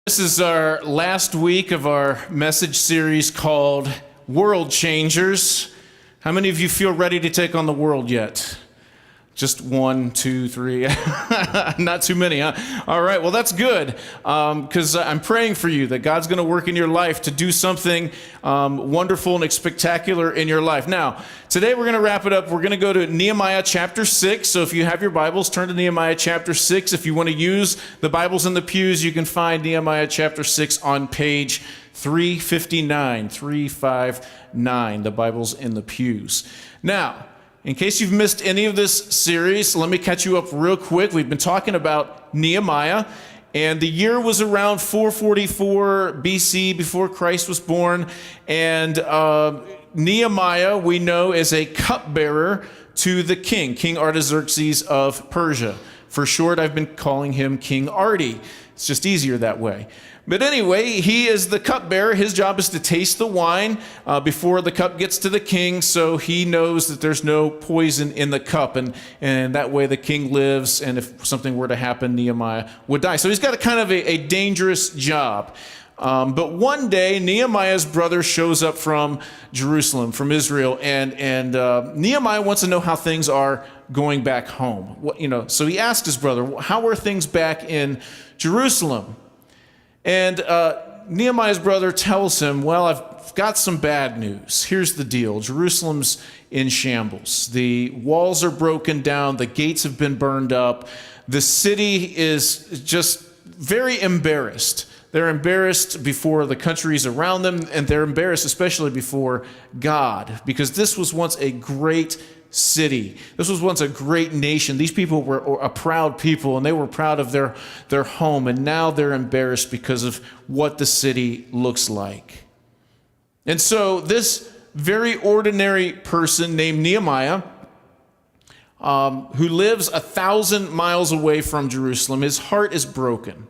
This is our last week of our message series called World Changers. How many of you feel ready to take on the world yet? Just one, two, three. Not too many, huh? All right, well, that's good, because I'm praying for you that God's going to work in your life to do something wonderful and spectacular in your life. Now, today we're going to wrap it up. We're going to go to Nehemiah chapter 6. So if you have your Bibles, turn to Nehemiah chapter 6. If you want to use the Bibles in the pews, you can find Nehemiah chapter 6 on page 359, 359, the Bible's in the pews. Now, in case you've missed any of this series, let me catch you up real quick. We've been talking about Nehemiah, and the year was around 444 BC, before Christ was born. And Nehemiah, we know, is a cupbearer to the king, King Artaxerxes of Persia. For short, I've been calling him King Artie. It's just easier that way. But anyway, he is the cupbearer. His job is to taste the wine before the cup gets to the king, so he knows that there's no poison in the cup, and that way the king lives, and if something were to happen, Nehemiah would die. So he's got a kind of a dangerous job. But one day, Nehemiah's brother shows up from Jerusalem, from Israel, and Nehemiah wants to know how things are going back home. So he asked his brother, how are things back in Jerusalem? And Nehemiah's brother tells him, well, I've got some bad news. Here's the deal. Jerusalem's in shambles. The walls are broken down. The gates have been burned up. The city is just very embarrassed. They're embarrassed before the countries around them, and they're embarrassed especially before God, because this was once a great city. This was once a great nation. These people were a proud people, and they were proud of their home, and now they're embarrassed because of what the city looks like. And so this very ordinary person named Nehemiah, who lives 1,000 miles away from Jerusalem, his heart is broken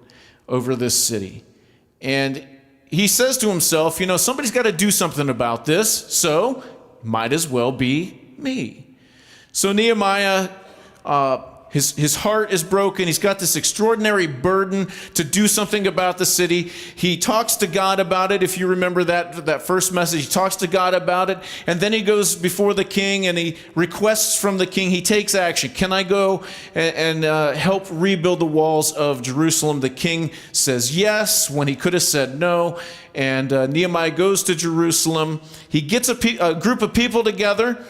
over this city. And he says to himself, somebody's got to do something about this, so might as well be me. So Nehemiah, his heart is broken. He's got this extraordinary burden to do something about the city. He talks to God about it. If you remember that first message, he talks to God about it. And then he goes before the king and he requests from the king. He takes action. Can I go and help rebuild the walls of Jerusalem? The king says yes, when he could have said no. And Nehemiah goes to Jerusalem. He gets a group of people together.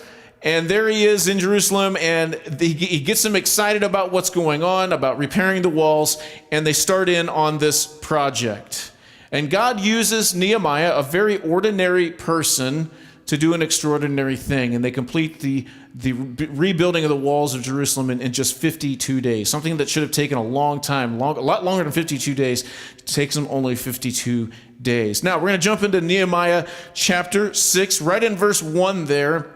And there he is in Jerusalem, and he gets them excited about what's going on, about repairing the walls, and they start in on this project. And God uses Nehemiah, a very ordinary person, to do an extraordinary thing. And they complete the rebuilding of the walls of Jerusalem in just 52 days. Something that should have taken a long time, a lot longer than 52 days. It takes them only 52 days. Now, we're going to jump into Nehemiah chapter 6, right in verse 1 there.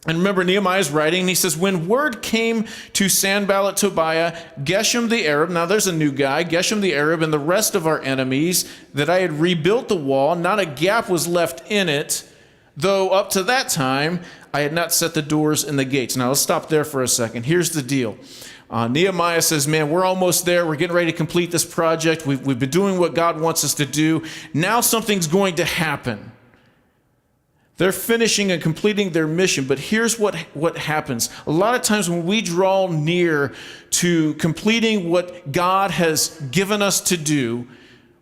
And remember, Nehemiah's writing, and he says, when word came to Sanballat, Tobiah, Geshem the Arab, now there's a new guy, Geshem the Arab, and the rest of our enemies, that I had rebuilt the wall, not a gap was left in it, though up to that time I had not set the doors and the gates. Now let's stop there for a second. Here's the deal. Nehemiah says, man, we're almost there. We're getting ready to complete this project. We've been doing what God wants us to do. Now something's going to happen. They're finishing and completing their mission, but here's what happens. A lot of times when we draw near to completing what God has given us to do,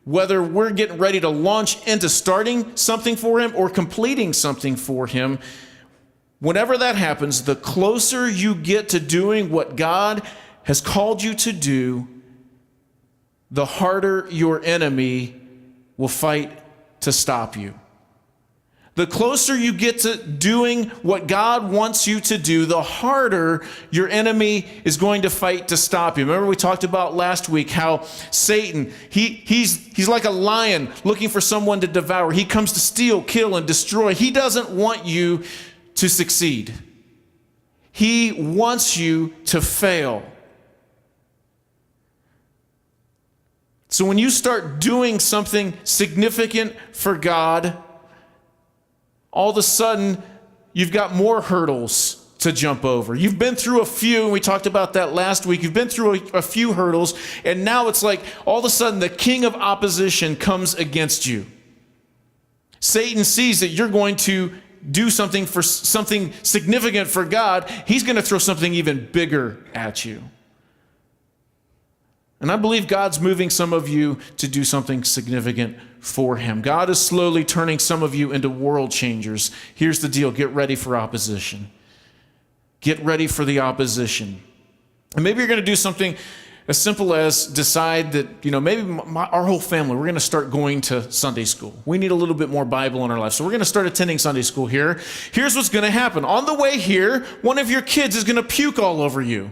whether we're getting ready to launch into starting something for Him or completing something for Him, whenever that happens, the closer you get to doing what God has called you to do, the harder your enemy will fight to stop you. The closer you get to doing what God wants you to do, the harder your enemy is going to fight to stop you. Remember we talked about last week how Satan, he's like a lion looking for someone to devour. He comes to steal, kill, and destroy. He doesn't want you to succeed. He wants you to fail. So when you start doing something significant for God, all of a sudden, you've got more hurdles to jump over. You've been through a few, and we talked about that last week. You've been through a few hurdles, and now it's like all of a sudden the king of opposition comes against you. Satan sees that you're going to do something significant for God. He's going to throw something even bigger at you. And I believe God's moving some of you to do something significant for him. God is slowly turning some of you into world changers. Here's the deal. Get ready for opposition. Get ready for the opposition. And maybe you're going to do something as simple as decide that, maybe our whole family, we're going to start going to Sunday school. We need a little bit more Bible in our life. So we're going to start attending Sunday school here. Here's what's going to happen. On the way here, one of your kids is going to puke all over you.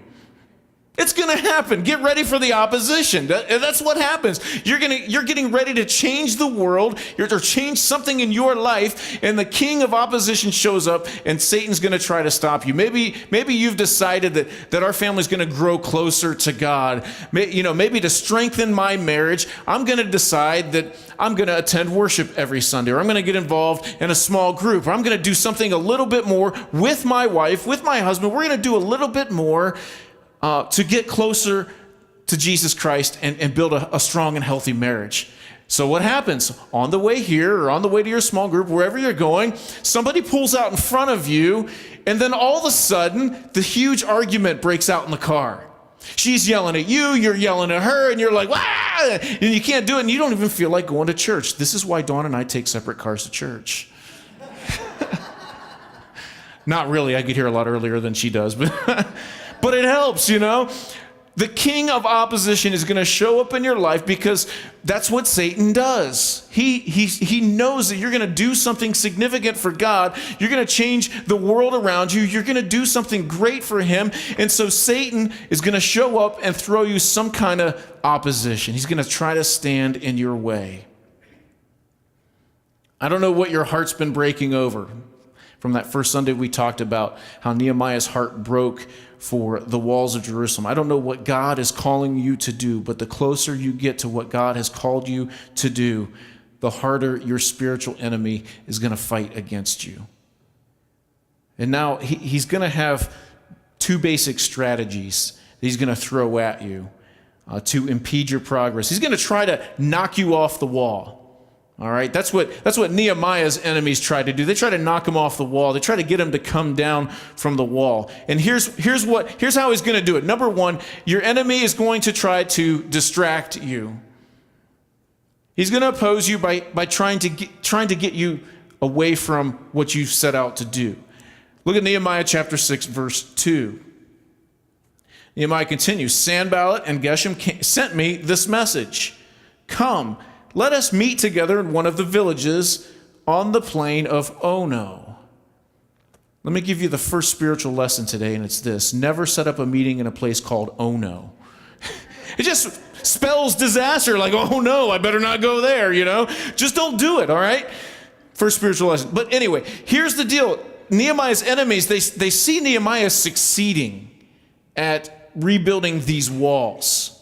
It's going to happen. Get ready for the opposition. That's what happens. You're getting ready to change the world or change something in your life, and the king of opposition shows up, and Satan's going to try to stop you. Maybe you've decided that our family's going to grow closer to God. Maybe to strengthen my marriage, I'm going to decide that I'm going to attend worship every Sunday, or I'm going to get involved in a small group, or I'm going to do something a little bit more with my wife, with my husband. We're going to do a little bit more to get closer to Jesus Christ and build a strong and healthy marriage. So what happens? On the way here or on the way to your small group, wherever you're going, somebody pulls out in front of you, and then all of a sudden, the huge argument breaks out in the car. She's yelling at you, you're yelling at her, and you're like, "Wah!" And you can't do it, and you don't even feel like going to church. This is why Dawn and I take separate cars to church. Not really. I get here a lot earlier than she does, but it helps, The king of opposition is going to show up in your life because that's what Satan does. He knows that you're going to do something significant for God. You're going to change the world around you. You're going to do something great for him. And so Satan is going to show up and throw you some kind of opposition. He's going to try to stand in your way. I don't know what your heart's been breaking over. From that first Sunday, we talked about how Nehemiah's heart broke for the walls of Jerusalem. I don't know what God is calling you to do, but the closer you get to what God has called you to do, the harder your spiritual enemy is going to fight against you. And now he's going to have two basic strategies that he's going to throw at you to impede your progress. He's going to try to knock you off the wall. All right, that's what Nehemiah's enemies tried to do. They tried to knock him off the wall. They tried to get him to come down from the wall. And here's how he's going to do it. Number one, your enemy is going to try to distract you. He's going to oppose you by trying to get you away from what you set out to do. Look at Nehemiah chapter 6, verse 2. Nehemiah continues, Sanballat and Geshem sent me this message. Come, let us meet together in one of the villages on the plain of Ono. Let me give you the first spiritual lesson today, and it's this. Never set up a meeting in a place called Ono. It just spells disaster, like, oh no, I better not go there, Just don't do it, all right? First spiritual lesson. But anyway, here's the deal. Nehemiah's enemies, they see Nehemiah succeeding at rebuilding these walls.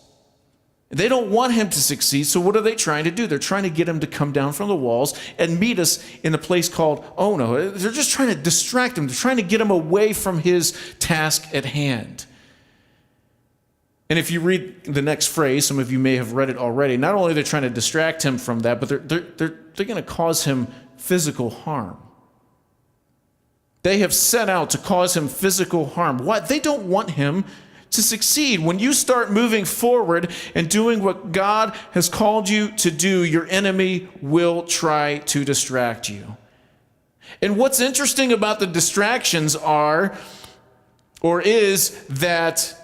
They don't want him to succeed, so what are they trying to do? They're trying to get him to come down from the walls and meet us in a place called Ono. They're just trying to distract him. They're trying to get him away from his task at hand. And if you read the next phrase, some of you may have read it already, not only are they trying to distract him from that, but they're going to cause him physical harm. They have set out to cause him physical harm. Why? They don't want him to succeed. When you start moving forward and doing what God has called you to do, your enemy will try to distract you. And what's interesting about the distractions is that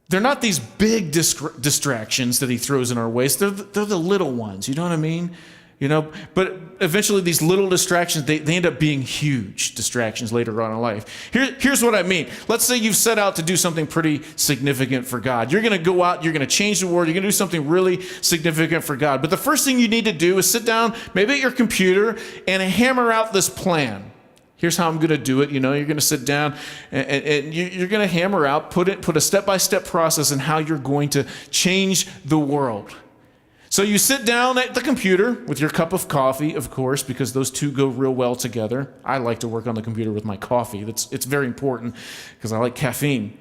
they're not these big distractions that he throws in our ways. They're the little ones. You know what I mean? But eventually these little distractions, they end up being huge distractions later on in life. Here's what I mean. Let's say you've set out to do something pretty significant for God. You're going to go out, you're going to change the world, you're going to do something really significant for God. But the first thing you need to do is sit down, maybe at your computer, and hammer out this plan. Here's how I'm going to do it. You're going to sit down and you're going to hammer out, put a step-by-step process in how you're going to change the world. So you sit down at the computer with your cup of coffee, of course, because those two go real well together. I like to work on the computer with my coffee. It's very important because I like caffeine.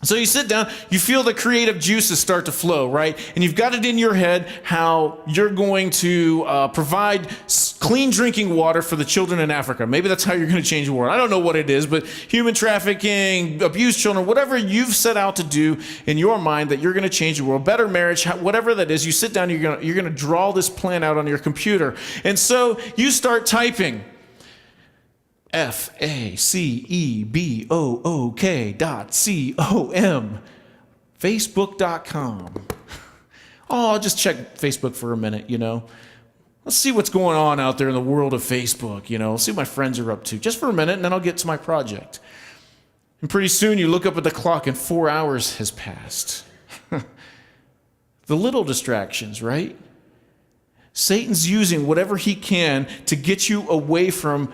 So you sit down, you feel the creative juices start to flow, right? And you've got it in your head how you're going to provide clean drinking water for the children in Africa. Maybe that's how you're going to change the world. I don't know what it is, but human trafficking, abused children, whatever you've set out to do in your mind that you're going to change the world, better marriage, whatever that is, you sit down, you're going to draw this plan out on your computer. And so you start typing. FACEBOOK.com, Facebook.com. Oh, I'll just check Facebook for a minute, Let's see what's going on out there in the world of Facebook, Let's see what my friends are up to. Just for a minute, and then I'll get to my project. And pretty soon you look up at the clock and 4 hours has passed. The little distractions, right? Satan's using whatever he can to get you away from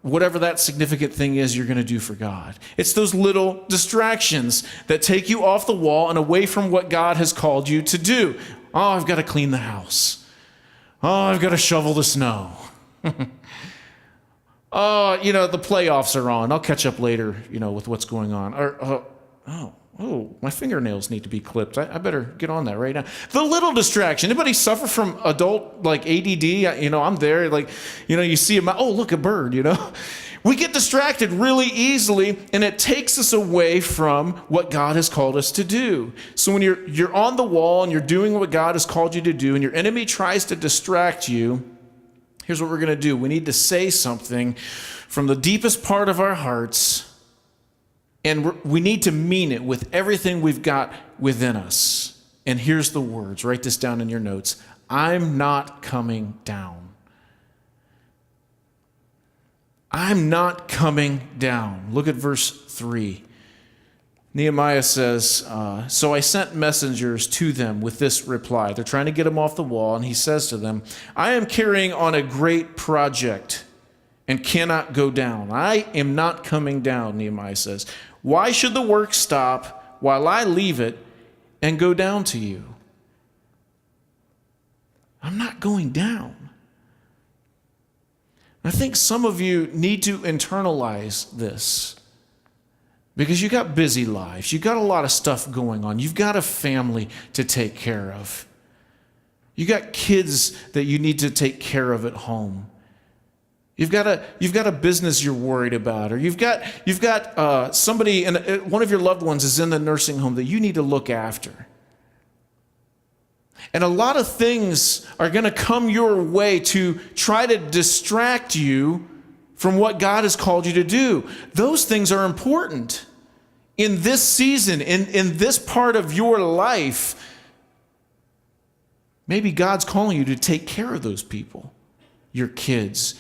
whatever that significant thing is you're going to do for God. It's those little distractions that take you off the wall and away from what God has called you to do. Oh, I've got to clean the house. Oh, I've got to shovel the snow. Oh, the playoffs are on. I'll catch up later, with what's going on. Or, my fingernails need to be clipped. I better get on that right now. The little distraction. Anybody suffer from adult ADD? I'm there. You see a look, a bird. We get distracted really easily, and it takes us away from what God has called us to do. So when you're on the wall and you're doing what God has called you to do, and your enemy tries to distract you, here's what we're going to do. We need to say something from the deepest part of our hearts. And we need to mean it with everything we've got within us. And here's the words. Write this down in your notes. I'm not coming down. I'm not coming down. Look at verse 3. Nehemiah says, so I sent messengers to them with this reply. They're trying to get him off the wall. And he says to them, I am carrying on a great project and cannot go down. I am not coming down, Nehemiah says. Why should the work stop while I leave it and go down to you? I'm not going down. I think some of you need to internalize this because you got busy lives. You got a lot of stuff going on. You've got a family to take care of. You got kids that you need to take care of at home. You've got a business you're worried about, or you've got somebody, and one of your loved ones is in the nursing home that you need to look after. And a lot of things are going to come your way to try to distract you from what God has called you to do. Those things are important in this season, in this part of your life. Maybe God's calling you to take care of those people, your kids,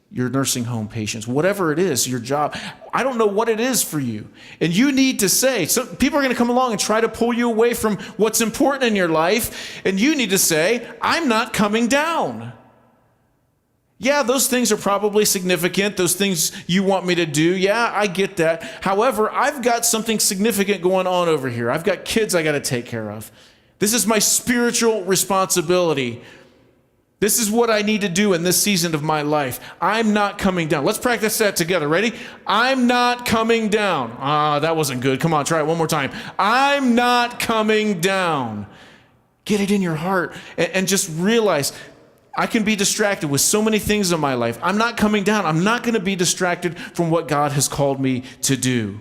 your nursing home patients, whatever it is, your job. I don't know what it is for you. And you need to say, so people are going to come along and try to pull you away from what's important in your life. And you need to say, I'm not coming down. Yeah, those things are probably significant. Those things you want me to do. Yeah, I get that. However, I've got something significant going on over here. I've got kids I got to take care of. This is my spiritual responsibility. This is what I need to do in this season of my life. I'm not coming down. Let's practice that together. Ready? I'm not coming down. That wasn't good. Come on, try it one more time. I'm not coming down. Get it in your heart and just realize I can be distracted with so many things in my life. I'm not coming down. I'm not going to be distracted from what God has called me to do.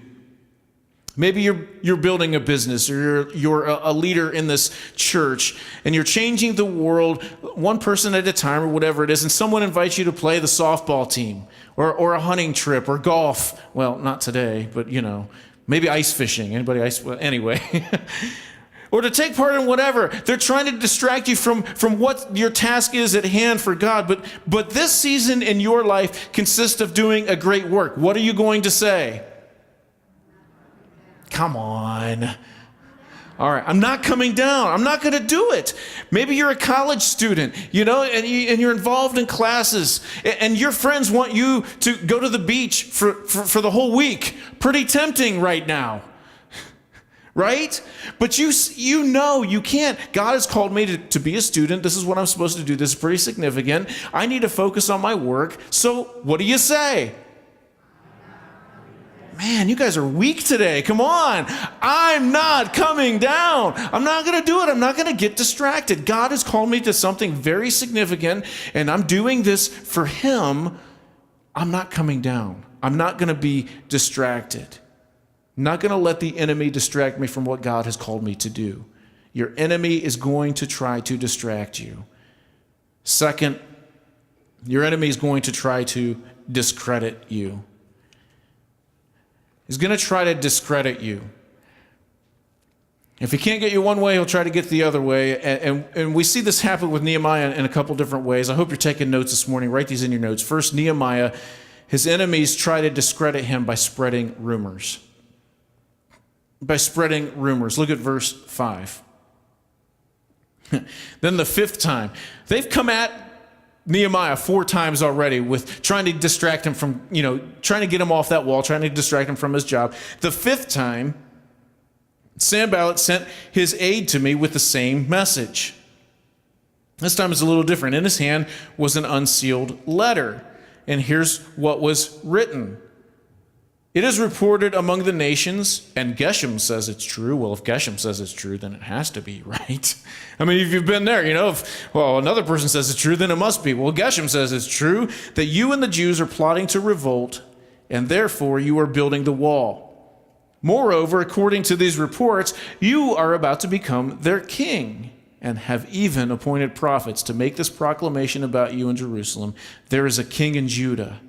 Maybe you're building a business, or you're a leader in this church, and you're changing the world one person at a time, or whatever it is, and someone invites you to play the softball team, or a hunting trip, or golf. Well, not today, but maybe ice fishing. Anybody ice? Well, anyway. Or to take part in whatever. They're trying to distract you from what your task is at hand for God. But this season in your life consists of doing a great work. What are you going to say? Come on. All right, I'm not coming down. I'm not going to do it. Maybe you're a college student, and you're involved in classes, and your friends want you to go to the beach for the whole week. Pretty tempting right now. right? But you know you can't. God has called me to be a student. This is what I'm supposed to do. This is pretty significant. I need to focus on my work. So what do you say? Man, you guys are weak today. Come on. I'm not coming down. I'm not going to do it. I'm not going to get distracted. God has called me to something very significant, and I'm doing this for him. I'm not coming down. I'm not going to be distracted. I'm not going to let the enemy distract me from what God has called me to do. Your enemy is going to try to distract you. Second, your enemy is going to try to discredit you. He's going to try to discredit you. If he can't get you one way, he'll try to get the other way. And we see this happen with Nehemiah in a couple different ways. I hope you're taking notes this morning. Write these in your notes. First, Nehemiah, his enemies try to discredit him by spreading rumors. By spreading rumors. Look at verse 5. Then the fifth time, they've come at Nehemiah 4 times already with trying to distract him from, trying to get him off that wall, trying to distract him from his job. The fifth time, Sanballat sent his aide to me with the same message. This time it's a little different. In his hand was an unsealed letter. And here's what was written. It is reported among the nations, and Geshem says it's true. Well, if Geshem says it's true, then it has to be, right? I mean, if you've been there, if another person says it's true, then it must be. Well, Geshem says it's true that you and the Jews are plotting to revolt, and therefore you are building the wall. Moreover, according to these reports, you are about to become their king, and have even appointed prophets to make this proclamation about you in Jerusalem. There is a king in Judah.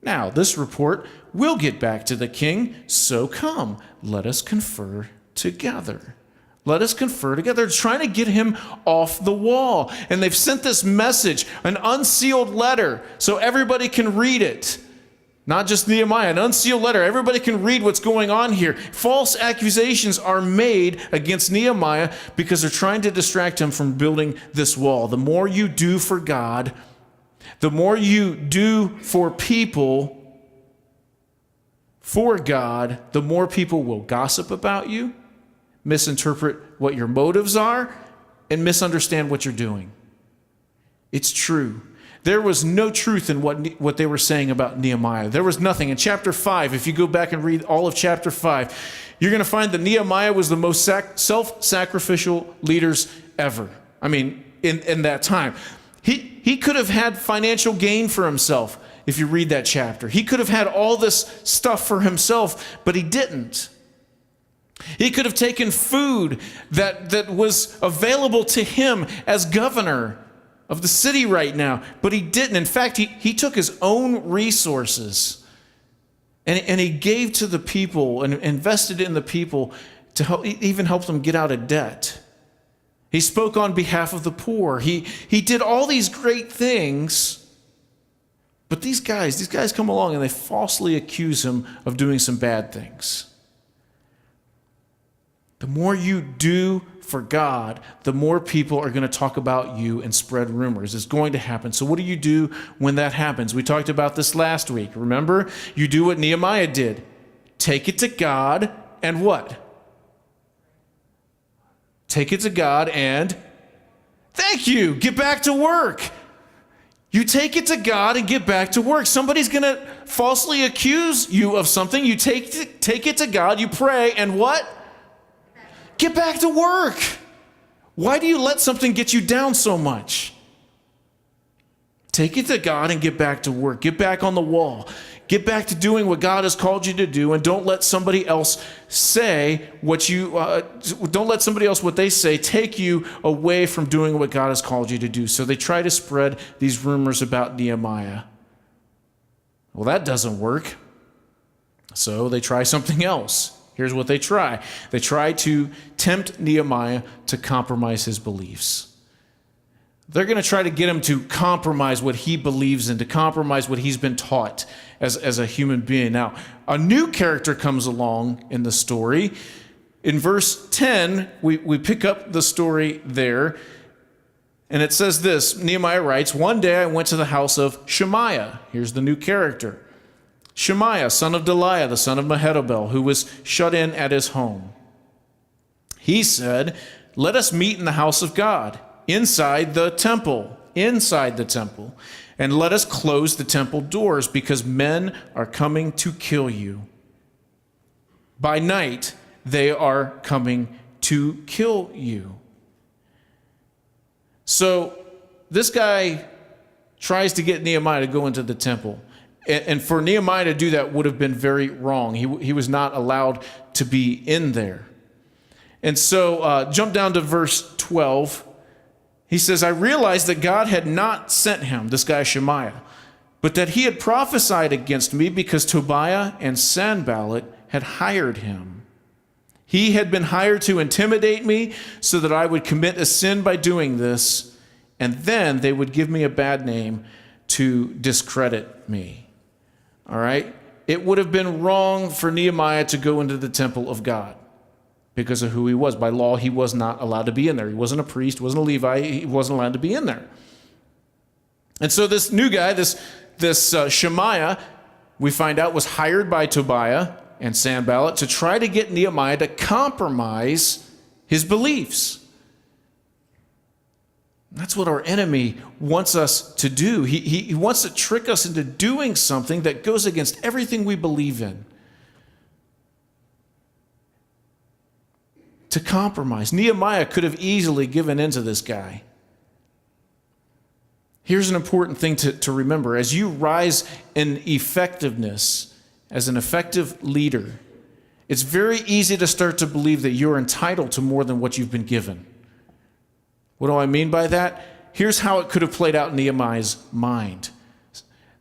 Now, this report will get back to the king, so come, let us confer together. Let us confer together. They're trying to get him off the wall. And they've sent this message, an unsealed letter, so everybody can read it. Not just Nehemiah, an unsealed letter. Everybody can read what's going on here. False accusations are made against Nehemiah because they're trying to distract him from building this wall. The more you do for God, the more you do for people, for God, the more people will gossip about you, misinterpret what your motives are, and misunderstand what you're doing. It's true. There was no truth in what they were saying about Nehemiah. There was nothing. In chapter 5, if you go back and read all of chapter 5, you're going to find that Nehemiah was the most self-sacrificial leaders ever. I mean, in that time. He could have had financial gain for himself if you read that chapter. He could have had all this stuff for himself, but he didn't. He could have taken food that was available to him as governor of the city right now, but he didn't. In fact, he took his own resources and he gave to the people and invested in the people to even help them get out of debt. He spoke on behalf of the poor. He did all these great things, but these guys come along and they falsely accuse him of doing some bad things. The more you do for God, the more people are going to talk about you and spread rumors. It's going to happen. So what do you do when that happens? We talked about this last week. Remember? You do what Nehemiah did. Take it to God and what? Take it to God and thank you. Get back to work. You take it to God and get back to work. Somebody's going to falsely accuse you of something. You take it to God, you pray, and what? Get back to work. Why do you let something get you down so much? Take it to God and get back to work. Get back on the wall. Get back to doing what God has called you to do, and don't let somebody else say what they say take you away from doing what God has called you to do. So they try to spread these rumors about Nehemiah. Well, that doesn't work. So they try something else. Here's what they try. They try to tempt Nehemiah to compromise his beliefs. They're going to try to get him to compromise what he believes in, to compromise what he's been taught as a human being. Now, a new character comes along in the story. In verse 10, we pick up the story there, and it says this. Nehemiah writes, "One day I went to the house of Shemaiah." Here's the new character. Shemaiah, son of Delaiah, the son of Mehetabel, who was shut in at his home. He said, "Let us meet in the house of God, inside the temple, and let us close the temple doors, because men are coming to kill you. By night, they are coming to kill you." So this guy tries to get Nehemiah to go into the temple. And for Nehemiah to do that would have been very wrong. He was not allowed to be in there. And so jump down to verse 12. He says, "I realized that God had not sent him," this guy Shemaiah, "but that he had prophesied against me because Tobiah and Sanballat had hired him. He had been hired to intimidate me so that I would commit a sin by doing this, and then they would give me a bad name to discredit me." All right? It would have been wrong for Nehemiah to go into the temple of God because of who he was. By law, he was not allowed to be in there. He wasn't a priest, wasn't a Levite. He wasn't allowed to be in there. And so this new guy, this Shemaiah, we find out was hired by Tobiah and Sanballat to try to get Nehemiah to compromise his beliefs. That's what our enemy wants us to do. He wants to trick us into doing something that goes against everything we believe in. To compromise. Nehemiah could have easily given in to this guy. Here's an important thing to remember. As you rise in effectiveness as an effective leader, it's very easy to start to believe that you're entitled to more than what you've been given. What do I mean by that? Here's how it could have played out in Nehemiah's mind.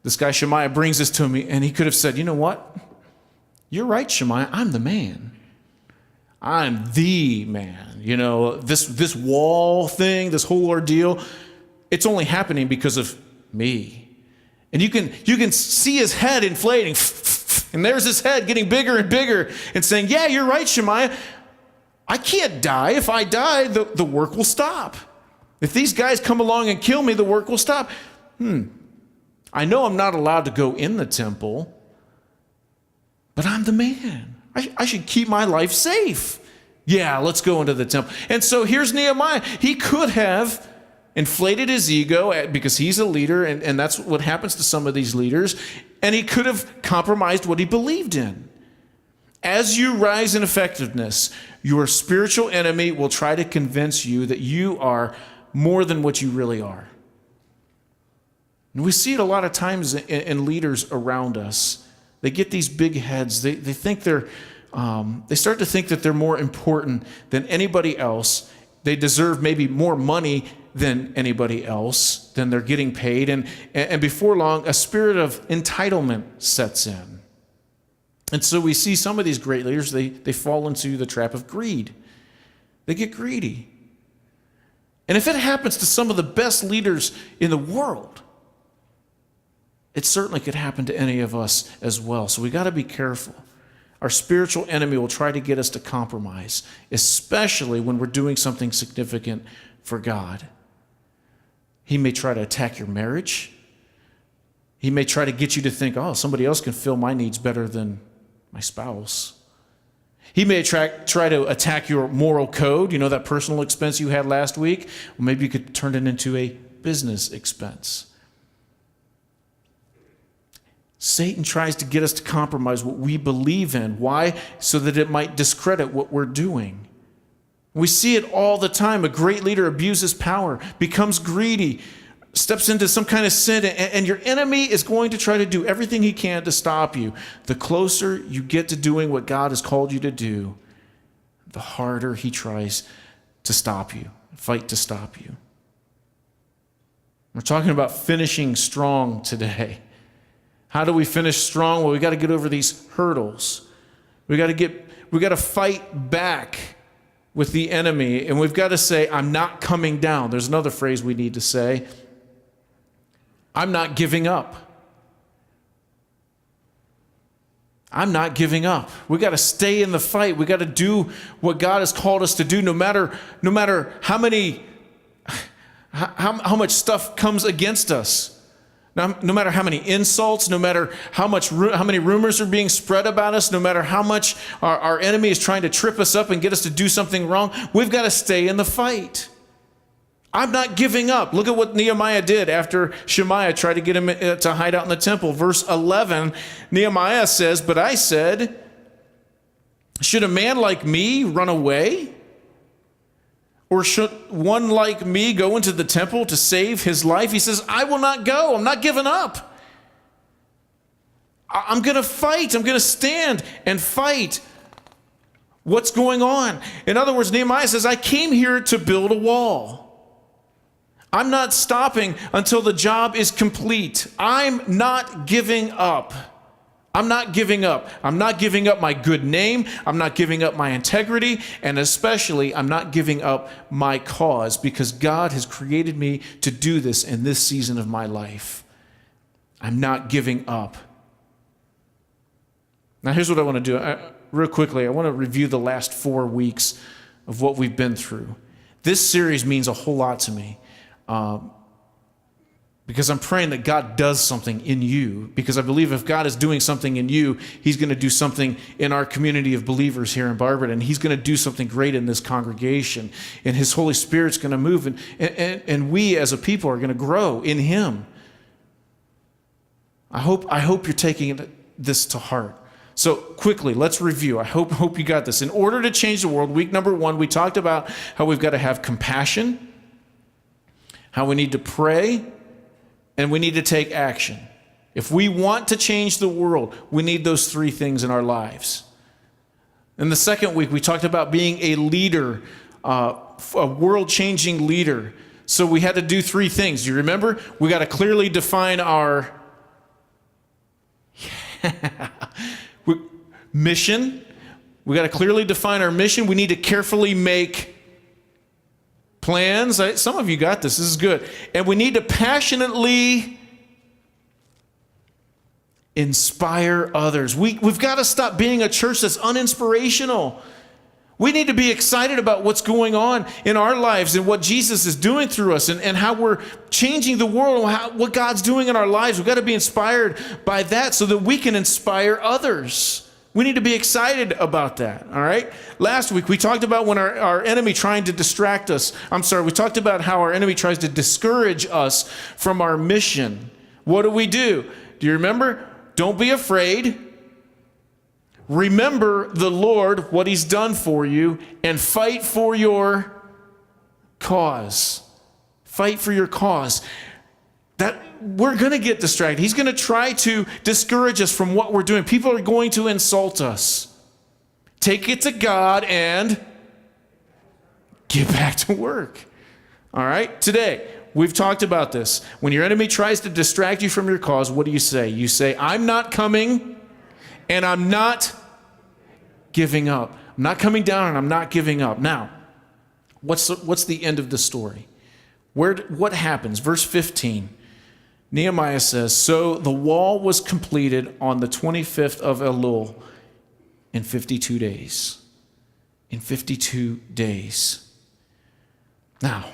This guy Shemaiah brings this to me, and he could have said, "You know what? You're right, Shemaiah. I'm the man. I'm the man. You know, this wall thing, this whole ordeal, it's only happening because of me." And you can see his head inflating, and there's his head getting bigger and bigger, and saying, "Yeah, you're right, Shemaiah. I can't die. If I die, the work will stop. If these guys come along and kill me, the work will stop. I know I'm not allowed to go in the temple, but I'm the man. I should keep my life safe. Yeah, let's go into the temple." And so here's Nehemiah. He could have inflated his ego because he's a leader, and that's what happens to some of these leaders, and he could have compromised what he believed in. As you rise in effectiveness, your spiritual enemy will try to convince you that you are more than what you really are. And we see it a lot of times in leaders around us. They get these big heads. They think they start to think that they're more important than anybody else. They deserve maybe more money than anybody else, than they're getting paid. And before long, a spirit of entitlement sets in. And so we see some of these great leaders, they fall into the trap of greed. They get greedy. And if it happens to some of the best leaders in the world, it certainly could happen to any of us as well. So we got to be careful. Our spiritual enemy will try to get us to compromise, especially when we're doing something significant for God. He may try to attack your marriage. He may try to get you to think, "Oh, somebody else can fill my needs better than my spouse." He may try to attack your moral code, that personal expense you had last week. Well, maybe you could turn it into a business expense. Satan tries to get us to compromise what we believe in. Why? So that it might discredit what we're doing. We see it all the time. A great leader abuses power, becomes greedy, steps into some kind of sin, and your enemy is going to try to do everything he can to stop you. The closer you get to doing what God has called you to do, the harder he tries to stop you, fight to stop you. We're talking about finishing strong today. How do we finish strong? Well, we got to get over these hurdles. We got to fight back with the enemy, and we've got to say, "I'm not coming down." There's another phrase we need to say. I'm not giving up. I'm not giving up. We got to stay in the fight. We got to do what God has called us to do, no matter how much stuff comes against us. Now, no matter how many insults, no matter how many rumors are being spread about us, no matter how much our enemy is trying to trip us up and get us to do something wrong, we've got to stay in the fight. I'm not giving up. Look at what Nehemiah did after Shemaiah tried to get him to hide out in the temple. Verse 11, Nehemiah says, "But I said, should a man like me run away? Or should one like me go into the temple to save his life?" He says, "I will not go. I'm not giving up. I'm going to fight. I'm going to stand and fight what's going on." In other words, Nehemiah says, I came here to build a wall. I'm not stopping until the job is complete. I'm not giving up. I'm not giving up. I'm not giving up my good name. I'm not giving up my integrity. And especially, I'm not giving up my cause, because God has created me to do this in this season of my life. I'm not giving up. Now, here's what I want to do. Real quickly, I want to review the last 4 weeks of what we've been through. This series means a whole lot to me. Because I'm praying that God does something in you. Because I believe if God is doing something in you, He's going to do something in our community of believers here in Barberton. He's going to do something great in this congregation. And His Holy Spirit's going to move. And we as a people are going to grow in Him. I hope you're taking this to heart. So quickly, let's review. I hope you got this. In order to change the world, week number 1, we talked about how we've got to have compassion, how we need to pray, and we need to take action. If we want to change the world, we need those 3 things in our lives. In the second week, we talked about being a leader, a world-changing leader. So we had to do 3 things. Do you remember? We got to clearly define our mission. We got to clearly define our mission. We need to carefully make plans. Some of you got this. This is good. And we need to passionately inspire others. We've got to stop being a church that's uninspirational. We need to be excited about what's going on in our lives and what Jesus is doing through us and how we're changing the world, what God's doing in our lives. We've got to be inspired by that so that we can inspire others. We need to be excited about that, all right? Last week, we talked about when our enemy trying to distract us. We talked about how our enemy tries to discourage us from our mission. What do? Do you remember? Don't be afraid. Remember the Lord, what He's done for you, and fight for your cause. Fight for your cause. That we're going to get distracted. He's going to try to discourage us from what we're doing. People are going to insult us. Take it to God and get back to work. All right? Today, we've talked about this. When your enemy tries to distract you from your cause, what do you say? You say, I'm not coming and I'm not giving up. I'm not coming down and I'm not giving up. Now, what's the end of the story? What happens? Verse 15. Nehemiah says, so the wall was completed on the 25th of Elul in 52 days. In 52 days. Now,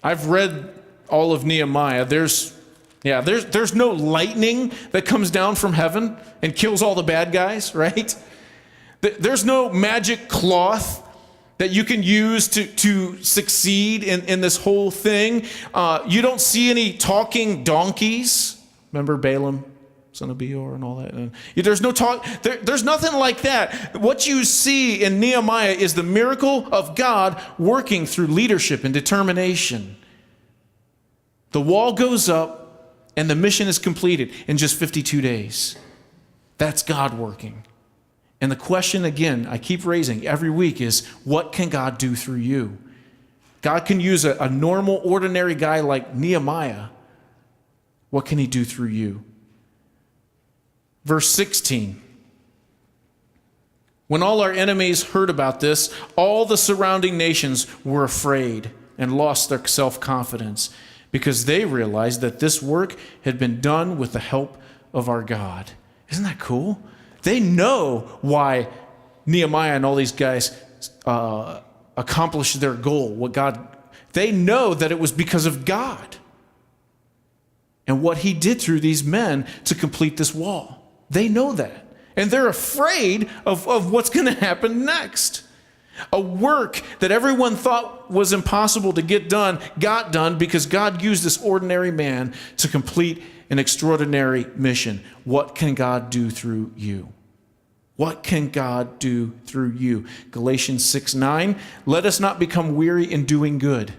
I've read all of Nehemiah. There's no lightning that comes down from heaven and kills all the bad guys, right? There's no magic cloth that you can use to succeed in this whole thing. You don't see any talking donkeys. Remember Balaam, son of Beor, and all that? There's no talk. There's nothing like that. What you see in Nehemiah is the miracle of God working through leadership and determination. The wall goes up, and the mission is completed in just 52 days. That's God working. And the question, again, I keep raising every week is, what can God do through you? God can use a normal, ordinary guy like Nehemiah. What can He do through you? Verse 16. When all our enemies heard about this, all the surrounding nations were afraid and lost their self-confidence because they realized that this work had been done with the help of our God. Isn't that cool? They know why Nehemiah and all these guys accomplished their goal. They know that it was because of God. and what he did through these men to complete this wall. They know that. And they're afraid of what's going to happen next. A work that everyone thought was impossible to get done, got done because God used this ordinary man to complete an extraordinary mission. What can God do through you? What can God do through you? Galatians 6:9, let us not become weary in doing good.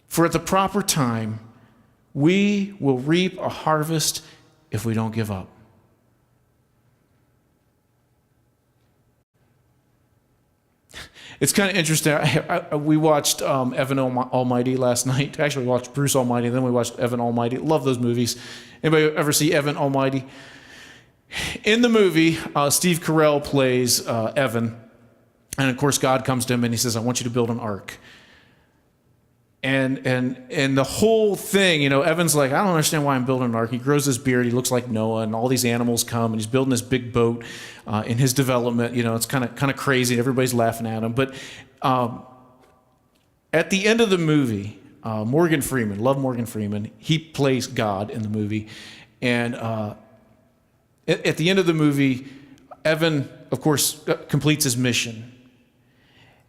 For at the proper time, we will reap a harvest if we don't give up. It's kind of interesting. We watched Evan Almighty last night. Actually, we watched Bruce Almighty, then we watched Evan Almighty. Love those movies. Anybody ever see Evan Almighty? In the movie, Steve Carell plays Evan. And of course, God comes to him and he says, I want you to build an ark. And the whole thing, Evan's like, I don't understand why I'm building an ark. He grows his beard, he looks like Noah, and all these animals come, and he's building this big boat in his development. It's kind of crazy. Everybody's laughing at him. But at the end of the movie, Morgan Freeman, love Morgan Freeman, he plays God in the movie. And at the end of the movie, Evan, of course, completes his mission.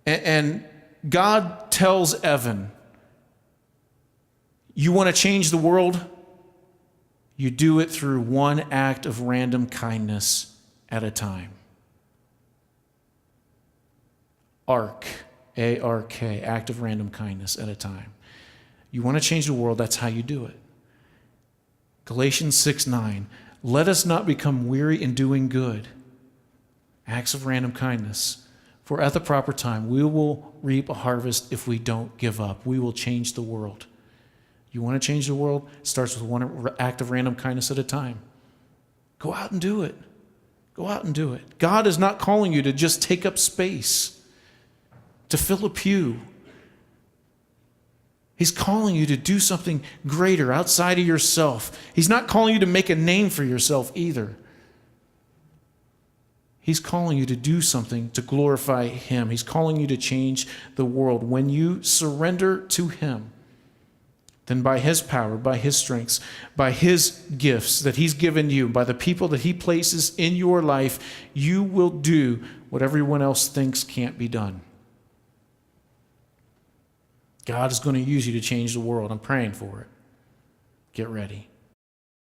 And God tells Evan, you want to change the world? You do it through one act of random kindness at a time. ARK, A-R-K, act of random kindness at a time. You want to change the world, that's how you do it. Galatians 6:9, let us not become weary in doing good, acts of random kindness. For at the proper time, we will reap a harvest if we don't give up. We will change the world. You want to change the world? It starts with one act of random kindness at a time. Go out and do it. Go out and do it. God is not calling you to just take up space, to fill a pew. He's calling you to do something greater outside of yourself. He's not calling you to make a name for yourself either. He's calling you to do something to glorify Him. He's calling you to change the world. When you surrender to Him, then by His power, by His strengths, by His gifts that He's given you, by the people that He places in your life, you will do what everyone else thinks can't be done. God is going to use you to change the world. I'm praying for it. Get ready.